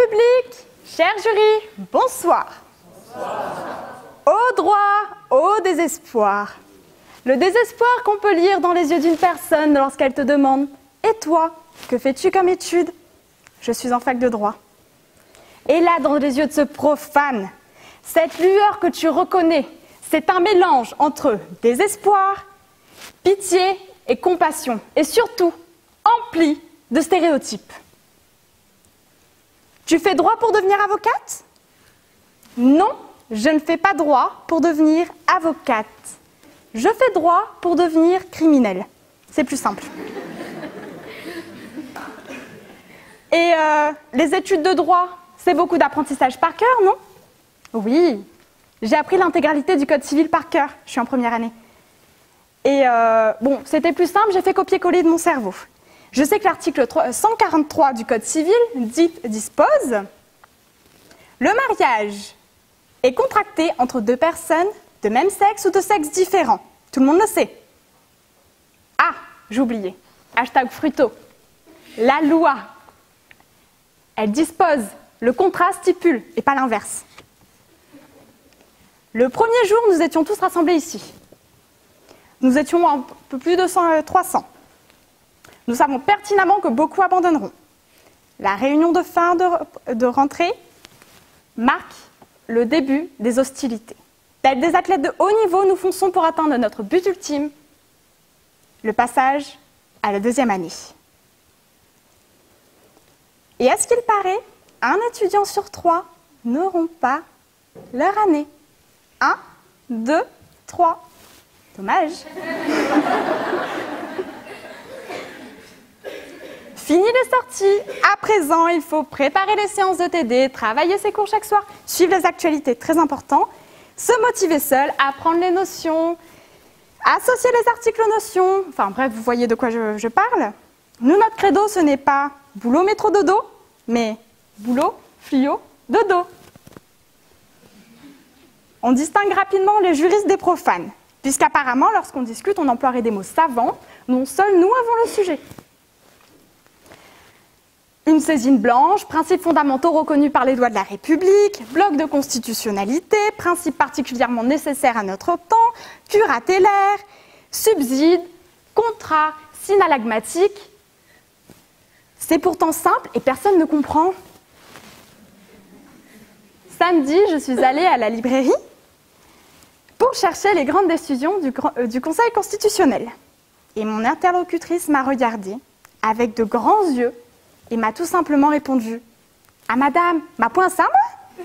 public, cher jury, bonsoir. Au droit, au désespoir. Le désespoir qu'on peut lire dans les yeux d'une personne lorsqu'elle te demande « Et toi, que fais-tu comme étude ?» Je suis en fac de droit. Et là, dans les yeux de ce profane, cette lueur que tu reconnais, c'est un mélange entre désespoir, pitié et compassion, et surtout empli de stéréotypes. Tu fais droit pour devenir avocate? Non, je ne fais pas droit pour devenir avocate. Je fais droit pour devenir criminel. C'est plus simple. Et les études de droit, c'est beaucoup d'apprentissage par cœur, non? Oui, j'ai appris l'intégralité du Code civil par cœur. Je suis en première année. Et bon, c'était plus simple, j'ai fait copier-coller de mon cerveau. Je sais que l'article 143 du Code civil dispose « Le mariage est contracté entre deux personnes de même sexe ou de sexe différent. » Tout le monde le sait. Ah, j'ai oublié. Hashtag Fruto. La loi, elle dispose, le contrat stipule, et pas l'inverse. Le premier jour, nous étions tous rassemblés ici. Nous étions un peu plus de 300. Nous savons pertinemment que beaucoup abandonneront. La réunion de fin de rentrée marque le début des hostilités. Tels des athlètes de haut niveau, nous fonçons pour atteindre notre but ultime, le passage à la deuxième année. Et à ce qu'il paraît, un étudiant sur 3 n'auront pas leur année. 1, 2, 3. Dommage. Fini les sorties. À présent, il faut préparer les séances de TD, travailler ses cours chaque soir, suivre les actualités, très important, se motiver seul, apprendre les notions, associer les articles aux notions. Enfin bref, vous voyez de quoi je parle. Nous, notre credo, ce n'est pas boulot, métro, dodo, mais boulot, fluo, dodo. On distingue rapidement les juristes des profanes, puisqu'apparemment, lorsqu'on discute, on emploierait des mots savants, non seuls nous avons le sujet. Une saisine blanche, principes fondamentaux reconnus par les lois de la République, bloc de constitutionnalité, principes particulièrement nécessaires à notre temps, curatelaire, subside, contrat, synalagmatique. C'est pourtant simple et personne ne comprend. Samedi, je suis allée à la librairie pour chercher les grandes décisions du Conseil constitutionnel. Et mon interlocutrice m'a regardée avec de grands yeux et m'a tout simplement répondu « Ah madame, ma point ça, moi ?»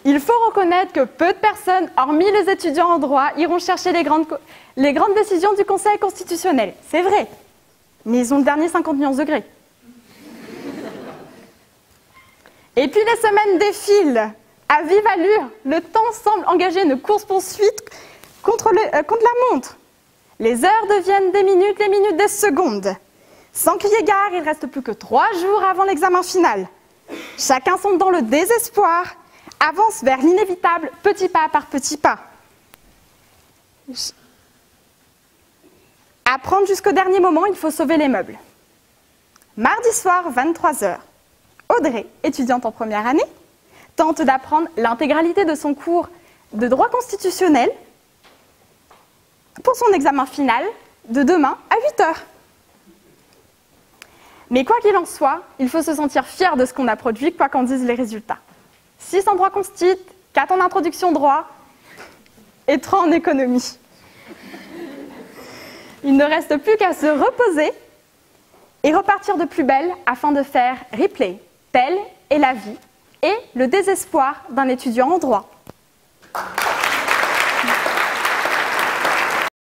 Il faut reconnaître que peu de personnes, hormis les étudiants en droit, iront chercher les grandes décisions du Conseil constitutionnel. C'est vrai, mais ils ont le dernier 50 nuances degrés. Et puis les semaines défilent. À vive allure, le temps semble engager une course-poursuite contre la montre. Les heures deviennent des minutes, les minutes des secondes. Sans crier gare, il ne reste plus que 3 jours avant l'examen final. Chacun sombre dans le désespoir, avance vers l'inévitable petit pas par petit pas. À prendre jusqu'au dernier moment, il faut sauver les meubles. Mardi soir, 23h, Audrey, étudiante en première année, tente d'apprendre l'intégralité de son cours de droit constitutionnel pour son examen final de demain à 8h. Mais quoi qu'il en soit, il faut se sentir fier de ce qu'on a produit, quoi qu'en disent les résultats. 6 en droit constit, 4 en introduction droit et 3 en économie. Il ne reste plus qu'à se reposer et repartir de plus belle afin de faire replay. Telle est la vie et le désespoir d'un étudiant en droit.